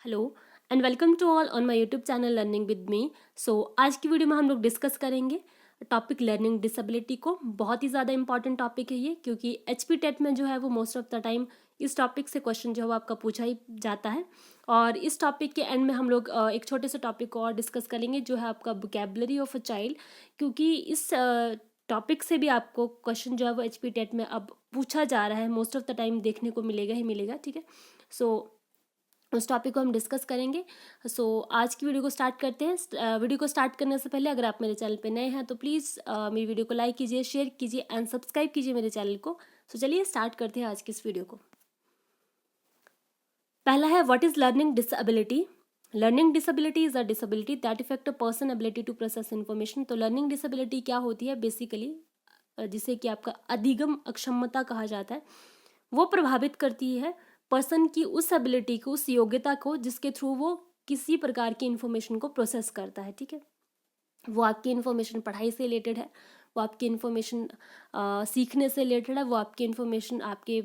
Hello and welcome to all on my YouTube channel learning with me. आज की video में हम लोग डिस्कस करेंगे टॉपिक लर्निंग डिसेबिलिटी को। बहुत ही ज़्यादा इंपॉर्टेंट टॉपिक है ये, क्योंकि एचपी टेट में जो है वो मोस्ट ऑफ द टाइम इस टॉपिक से क्वेश्चन जो है वो आपका पूछा ही जाता है। और इस टॉपिक के एंड में हम लोग एक छोटे से टॉपिक को और डिस्कस करेंगे जो है आपका वोकैबुलरी ऑफ अ चाइल्ड, क्योंकि इस टॉपिक से भी आपको क्वेश्चन जो है वो एचपी टेट में अब पूछा जा रहा है, मोस्ट ऑफ द टाइम देखने को मिलेगा ही मिलेगा। ठीक है, उस टॉपिक को हम डिस्कस करेंगे। आज की वीडियो को स्टार्ट करते हैं। वीडियो को स्टार्ट करने से पहले अगर आप मेरे चैनल पे नए हैं तो प्लीज़ मेरी वीडियो को लाइक कीजिए, शेयर कीजिए एंड सब्सक्राइब कीजिए मेरे चैनल को। चलिए स्टार्ट करते हैं आज की इस वीडियो को। पहला है, what is learning disability. Learning disability is a disability that effect a person ability to process information. तो लर्निंग डिसेबिलिटी क्या होती है बेसिकली, जिसे कि आपका अधिगम अक्षमता कहा जाता है, वो प्रभावित करती है पर्सन की उस एबिलिटी को, उस योग्यता को जिसके थ्रू वो किसी प्रकार की इंफॉर्मेशन को प्रोसेस करता है। ठीक है, वो आपकी इन्फॉर्मेशन पढ़ाई से रिलेटेड है, वो आपकी इन्फॉर्मेशन सीखने से रिलेटेड है, वो आपकी इन्फॉर्मेशन आपके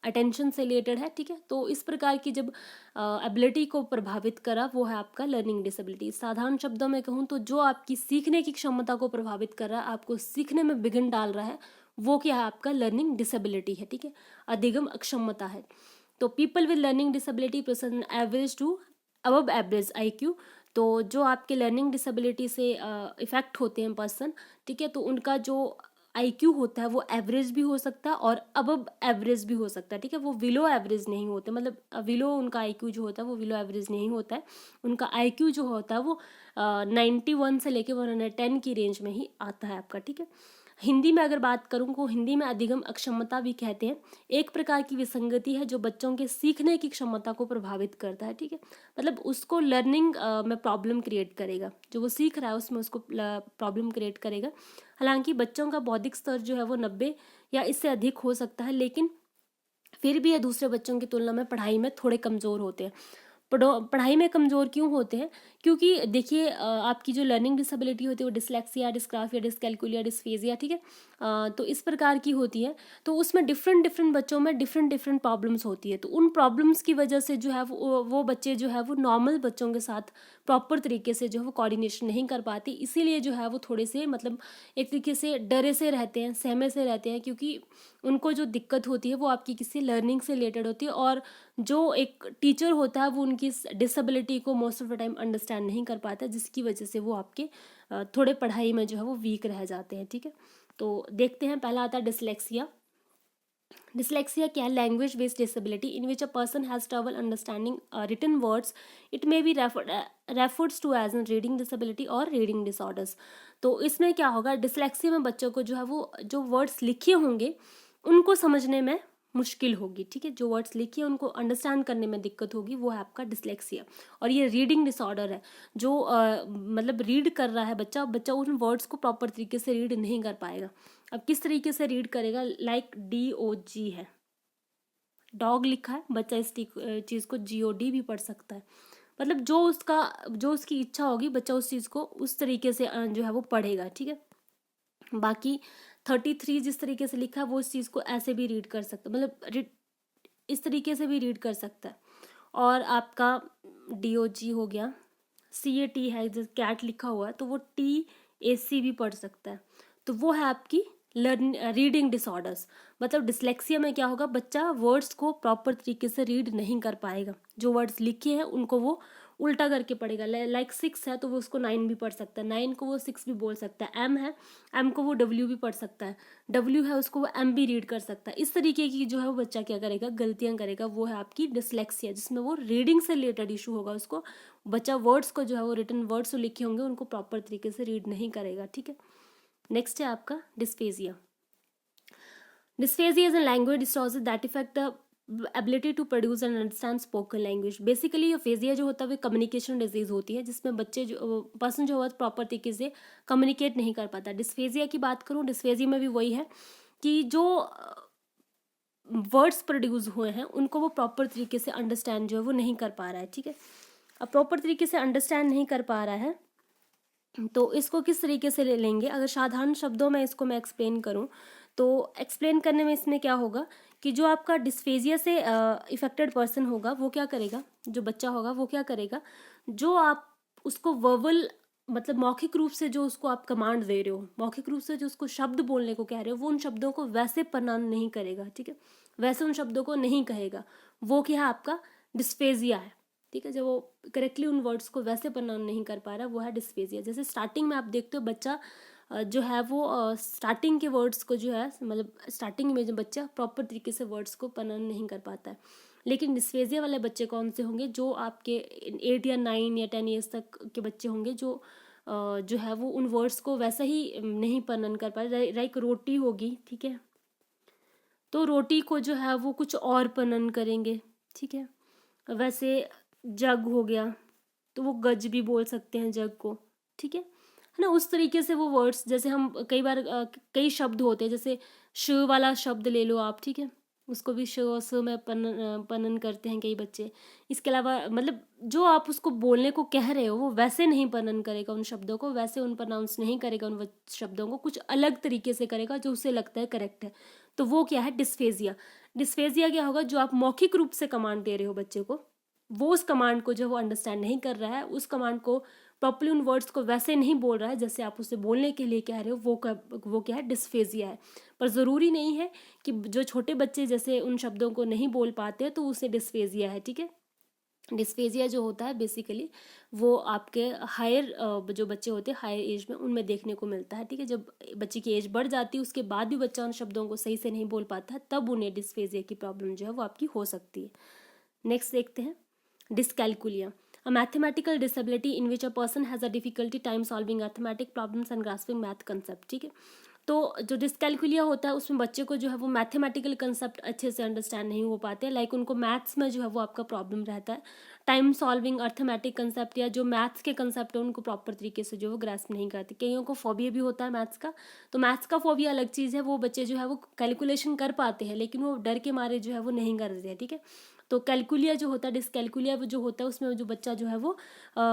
अटेंशन से रिलेटेड है। ठीक है, तो इस प्रकार की जब एबिलिटी को प्रभावित करा वो है आपका लर्निंग डिसेबिलिटी। साधारण शब्दों में कहूँ तो जो आपकी सीखने की क्षमता को प्रभावित कर रहा है, आपको सीखने में विघ्न डाल रहा है, वो क्या है आपका लर्निंग डिसेबिलिटी है। ठीक है, अधिगम अक्षमता है। तो people with learning disability present average to above average IQ। तो जो आपके लर्निंग डिसेबिलिटी से इफेक्ट होते हैं पर्सन, ठीक है, तो उनका जो IQ होता है वो एवरेज भी हो सकता है और अबव एवरेज भी हो सकता है। ठीक है, वो विलो एवरेज नहीं होते, मतलब विलो उनका IQ जो होता है वो विलो एवरेज नहीं होता है। उनका IQ जो होता है वो 91 से लेके 110 की रेंज में ही आता है आपका। ठीक है, हिंदी में अगर बात करूँ तो हिंदी में अधिगम अक्षमता भी कहते हैं। एक प्रकार की विसंगति है जो बच्चों के सीखने की क्षमता को प्रभावित करता है। ठीक है, मतलब उसको लर्निंग में प्रॉब्लम क्रिएट करेगा, जो वो सीख रहा है उसमें उसको प्रॉब्लम क्रिएट करेगा। हालांकि बच्चों का बौद्धिक स्तर जो है वो 90 या इससे अधिक हो सकता है, लेकिन फिर भी ये दूसरे बच्चों की तुलना में पढ़ाई में थोड़े कमज़ोर होते हैं। पढ़ाई में कमज़ोर क्यों होते हैं? क्योंकि देखिए आपकी जो लर्निंग डिसेबिलिटी होती है वो डिसलेक्सिया, डिस्ग्राफिया, डिसकैलकुलिया, डिस्फेजिया, ठीक है, तो इस प्रकार की होती है। तो उसमें डिफरेंट डिफरेंट बच्चों में डिफरेंट डिफरेंट प्रॉब्लम्स होती है। तो उन प्रॉब्लम्स की वजह से जो है वो बच्चे जो है वो नॉर्मल बच्चों के साथ प्रॉपर तरीके से जो है वो कोऑर्डिनेशन नहीं कर पाते, इसीलिए जो है वो थोड़े से मतलब एक तरीके से डरे से रहते हैं, सहमे से रहते हैं, क्योंकि उनको जो दिक्कत होती है वो आपकी किसी लर्निंग से रिलेटेड होती है। और जो एक टीचर होता है वो उनकी डिसेबिलिटी को most of the time understand नहीं कर पाता, जिसकी वजह से वो आपके थोड़े पढ़ाई में जो है वो वीक रह जाते हैं। ठीक है, तो देखते हैं। पहला आता है डिसलेक्सिया। डिसलेक्सिया क्या है? Language based disability in which a person has trouble understanding written words. It may be refers to as an reading disability और रीडिंग डिसऑर्डर्स। तो इसमें क्या होगा, डिसलेक्सिया में बच्चों को जो है वो जो वर्ड्स लिखे होंगे उनको समझने में मुश्किल होगी। ठीक है, जो वर्ड्स लिखे उनको अंडरस्टैंड करने में दिक्कत होगी, वो है आपका डिसलेक्सिया। और ये रीडिंग डिसऑर्डर है, जो मतलब रीड कर रहा है बच्चा उन वर्ड्स को प्रॉपर तरीके से रीड नहीं कर पाएगा। अब किस तरीके से रीड करेगा? लाइक DOG है, डॉग लिखा है, बच्चा इस चीज़ को GOD भी पढ़ सकता है। मतलब जो उसकी इच्छा होगी बच्चा उस चीज़ को उस तरीके से जो है वो पढ़ेगा। ठीक है, बाकी 33 जिस तरीके से लिखा है वो इस चीज़ को ऐसे भी रीड कर सकता है, मतलब इस तरीके से भी रीड कर सकता है। और आपका DOG हो गया, CAT है, जैसे कैट लिखा हुआ है तो वो TAC भी पढ़ सकता है। तो वो है आपकी रीडिंग डिसऑर्डर्स। मतलब डिसलेक्सिया में क्या होगा, बच्चा वर्ड्स को प्रॉपर तरीके से रीड नहीं कर पाएगा, जो वर्ड्स लिखे हैं उनको वो उल्टा करके पढ़ेगा। लाइक 6 है तो वो उसको 9 भी पढ़ सकता है, 9 को वो 6 भी बोल सकता है। M है, M को वो W भी पढ़ सकता है, W है उसको वो M भी रीड कर सकता है। इस तरीके की जो है वो बच्चा क्या करेगा, गलतियां करेगा, वो है आपकी डिसलेक्सिया, जिसमें वो रीडिंग से रिलेटेड इशू होगा। उसको बच्चा वर्ड्स को जो है वो रिटन वर्ड्स जो लिखे होंगे उनको प्रॉपर तरीके से रीड नहीं करेगा। ठीक है, नेक्स्ट है आपका dysphagia. Dysphagia is a language disorder that affect the ability to produce and understand spoken language. Basically ये फेजिया जो होता है वो कम्युनिकेशन डिजीज होती है, जिसमें बच्चे जो पर्सन जो होता है प्रॉपर तरीके से कम्युनिकेट नहीं कर पाता। डिस्फेजिया की बात करूँ, डिस्फेजिया में भी वही है कि जो वर्ड्स प्रोड्यूस हुए हैं उनको वो प्रॉपर तरीके से अंडरस्टैंड जो है वो नहीं कर पा रहा है। ठीक है, अब प्रॉपर तरीके से अंडरस्टैंड नहीं कर पा रहा है तो इसको किस तरीके से ले लेंगे? अगर साधारण शब्दों में इसको मैं एक्सप्लेन करूं तो एक्सप्लेन करने में इसमें क्या होगा कि जो आपका डिस्फेजिया से इफेक्टेड पर्सन होगा वो क्या करेगा, जो बच्चा होगा वो क्या करेगा, जो आप उसको वर्बल मतलब मौखिक रूप से जो उसको आप कमांड दे रहे हो, मौखिक रूप से जो उसको शब्द बोलने को कह रहे हो, वो उन शब्दों को वैसे प्रोनाउंस नहीं करेगा, ठीक है, वैसे उन शब्दों को नहीं कहेगा, वो क्या है आपका डिस्फेजिया है, ठीक है। जब वो करेक्टली उन वर्ड्स को वैसे प्रोनाउंस नहीं कर पा रहा, वो है डिस्फेजिया। जैसे स्टार्टिंग में आप देखते हो बच्चा जो है वो स्टार्टिंग के वर्ड्स को जो है मतलब स्टार्टिंग में जो बच्चा प्रॉपर तरीके से वर्ड्स को प्रोनाउंस नहीं कर पाता है। लेकिन डिस्फेजिया वाले बच्चे कौन से होंगे, जो आपके 8 या 9 या 10 ईयर्स तक के बच्चे होंगे, जो है वो उन वर्ड्स को वैसा ही नहीं प्रोनाउंस कर पाए। लाइक रोटी होगी, ठीक है, तो रोटी को जो है वो कुछ और प्रोनाउंस करेंगे, ठीक है। वैसे जग हो गया तो वो गज भी बोल सकते हैं जग को, ठीक है ना। उस तरीके से वो वर्ड्स, जैसे हम कई बार कई शब्द होते हैं, जैसे श वाला शब्द ले लो आप, ठीक है, उसको भी श और स में पनन करते हैं कई बच्चे। इसके अलावा मतलब जो आप उसको बोलने को कह रहे हो वो वैसे नहीं पनन करेगा उन शब्दों को, वैसे उन प्रोनाउंस नहीं करेगा उन शब्दों को, कुछ अलग तरीके से करेगा जो उसे लगता है करेक्ट है। तो वो क्या है डिस्फेजिया। डिस्फेजिया क्या होगा, जो आप मौखिक रूप से कमांड दे रहे हो बच्चे को, वो उस कमांड को जो वो अंडरस्टैंड नहीं कर रहा है, उस कमांड को प्रॉपरली उन वर्ड्स को वैसे नहीं बोल रहा है जैसे आप उसे बोलने के लिए कह रहे हो, वो क्या है डिस्फेजिया है। पर ज़रूरी नहीं है कि जो छोटे बच्चे जैसे उन शब्दों को नहीं बोल पाते तो उसे डिस्फेजिया है, ठीक है। डिस्फेजिया जो होता है बेसिकली वो आपके हायर जो बच्चे होते हैं हायर एज में उनमें देखने को मिलता है, ठीक है। जब बच्चे की एज बढ़ जाती है उसके बाद भी बच्चा उन शब्दों को सही से नहीं बोल पाता है, तब उन्हें डिस्फेजिया की प्रॉब्लम जो है वो आपकी हो सकती है। नेक्स्ट देखते हैं dyscalculia, a mathematical disability in which a person has a difficulty time solving arithmetic problems and grasping math concept, ठीक है। तो जो डिस्कैलकुलिया होता है उसमें बच्चे को जो है वो मैथमेटिकल कंसेप्ट अच्छे से अंडरस्टैंड नहीं हो पाते, लाइक उनको मैथ्स में जो है वो आपका प्रॉब्लम रहता है, टाइम सॉल्विंग अर्थमेटिक कंसेप्ट या जो मैथ्स के कंसेप्ट है उनको प्रॉपर तरीके से जो वो ग्रास्प नहीं करते। कईयों को फोबिया भी होता है मैथ्स का, तो मैथ्स का फोबिया अलग चीज़ है, वो बच्चे जो है वो कैलकुलेशन कर पाते हैं लेकिन वो डर के मारे जो है वो नहीं करते हैं, ठीक है। तो कैलकुलिया जो होता है डिस्कैलकुलिया जो होता है उसमें जो बच्चा जो है वो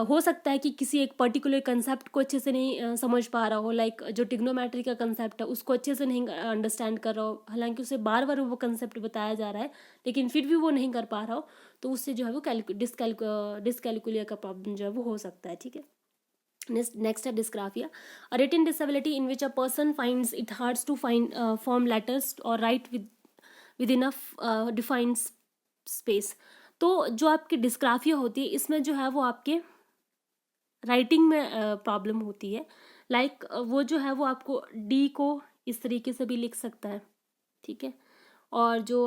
हो सकता है कि किसी एक पर्टिकुलर कंसेप्ट को अच्छे से नहीं समझ पा रहा हो, लाइक जो ट्रिग्नोमेट्री का कंसेप्ट है उसको अच्छे से नहीं अंडरस्टैंड कर रहा हो, हालांकि उसे बार बार वो कंसेप्ट बताया जा रहा है लेकिन फिर भी वो नहीं कर पा रहा हो, तो उससे जो है वो डिस्कैलकुलिया का प्रॉब्लम जो है वो हो सकता है, ठीक है। नेक्स्ट है dysgraphia, a written disability in which a person finds it hards to find form letters और write with enough defined space. तो जो आपकी डिस्ग्राफिया होती है इसमें जो है वो आपके राइटिंग में प्रॉब्लम होती है, लाइक वो जो है वो आपको डी को इस तरीके से भी लिख सकता है, ठीक है, और जो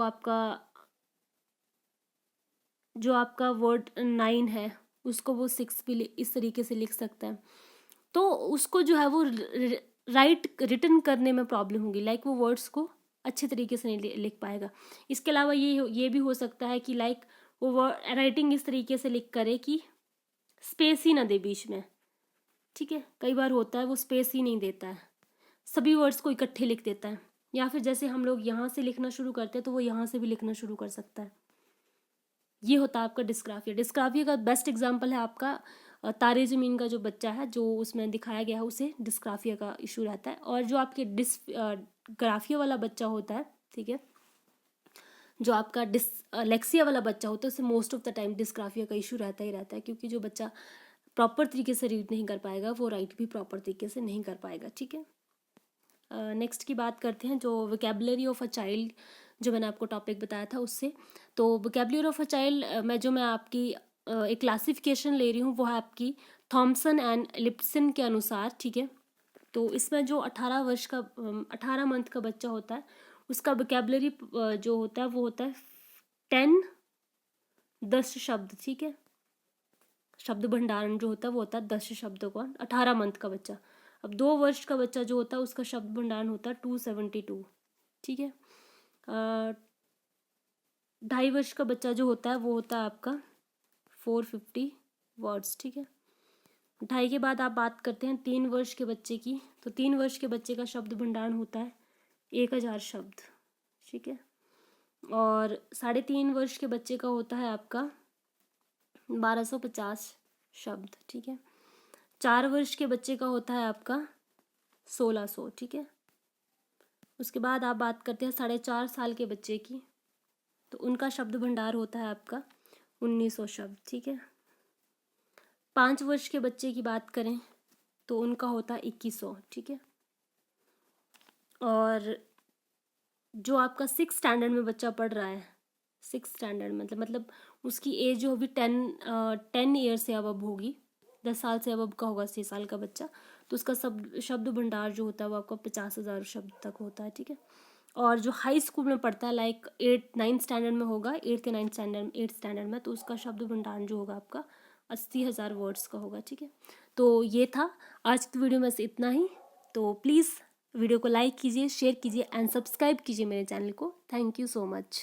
आपका वर्ड 9 है उसको वो 6 भी इस तरीके से लिख सकता है, तो उसको जो है वो रिटन करने में प्रॉब्लम होगी, लाइक वो वर्ड्स को अच्छे तरीके से नहीं लिख पाएगा। इसके अलावा ये भी हो सकता है कि लाइक वो राइटिंग इस तरीके से लिख करे कि स्पेस ही ना दे बीच में, ठीक है, कई बार होता है वो स्पेस ही नहीं देता है, सभी वर्ड्स को इकट्ठे लिख देता है, या फिर जैसे हम लोग यहाँ से लिखना शुरू करते हैं तो वो यहाँ से भी लिखना शुरू कर सकता है। ये होता है आपका डिस्ग्राफिया। डिस्ग्राफिया का बेस्ट एग्जाम्पल है आपका तारे ज़मीन का जो बच्चा है जो उसमें दिखाया गया है उसे डिस्ग्राफिया का इशू रहता है, और जो आपके डिस्ग्राफिया वाला बच्चा होता है, ठीक है, जो आपका डिसलेक्सिया वाला बच्चा होता है उसे most of the time dysgraphia का इशू रहता ही रहता है, क्योंकि जो बच्चा प्रॉपर तरीके से रीड नहीं कर पाएगा वो राइट भी प्रॉपर तरीके से नहीं कर पाएगा, ठीक है। नेक्स्ट की बात करते हैं जो वोकेबलरी ऑफ अ चाइल्ड, जो मैंने आपको टॉपिक बताया था उससे। तो वोकेबलरी ऑफ अ चाइल्ड मैं आपकी एक क्लासिफिकेशन ले रही हूँ वो है आपकी थॉमसन एंड लिप्सन के अनुसार, ठीक है। तो इसमें जो 18 मंथ का बच्चा होता है उसका वोकेबलरी जो होता है वो होता है 10 शब्द, ठीक है। शब्द भंडारण जो होता है वो होता है 10 शब्दों का 18 मंथ का बच्चा। अब 2 वर्ष का बच्चा जो होता है उसका शब्द भंडारण होता है 272, ठीक है। 2.5 वर्ष का बच्चा जो होता है वो होता है आपका 450 वर्ड्स, ठीक है। 2.5 के बाद आप बात करते हैं 3 वर्ष के बच्चे की, तो 3 वर्ष के बच्चे का शब्द भंडारण होता है 1000 शब्द, ठीक है। और 3.5 वर्ष के बच्चे का होता है आपका 1250 शब्द, ठीक है। 4 वर्ष के बच्चे का होता है आपका 1600, ठीक है। उसके बाद आप बात करते हैं 4.5 साल के बच्चे की, तो उनका शब्द भंडार होता है आपका 1900 शब्द, ठीक है। 5 वर्ष के बच्चे की बात करें तो उनका होता है 2100, ठीक है। और जो आपका 6 स्टैंडर्ड में बच्चा पढ़ रहा है, 6 स्टैंडर्ड मतलब उसकी एज जो होगी 10 ईयर से अब होगी, 10 साल से अब का होगा 6 साल का बच्चा, तो उसका शब्द भंडार जो होता है वो आपका 50,000 शब्द तक होता है, ठीक है। और जो हाई स्कूल में पढ़ता है, लाइक 8-9 स्टैंडर्ड में होगा, 8th या 8th स्टैंडर्ड में, तो उसका शब्द भंडार जो होगा आपका 80,000 वर्ड्स का होगा, ठीक है। तो ये था आज की वीडियो में से इतना ही। तो प्लीज़ वीडियो को लाइक कीजिए, शेयर कीजिए एंड सब्सक्राइब कीजिए मेरे चैनल को। Thank you so much.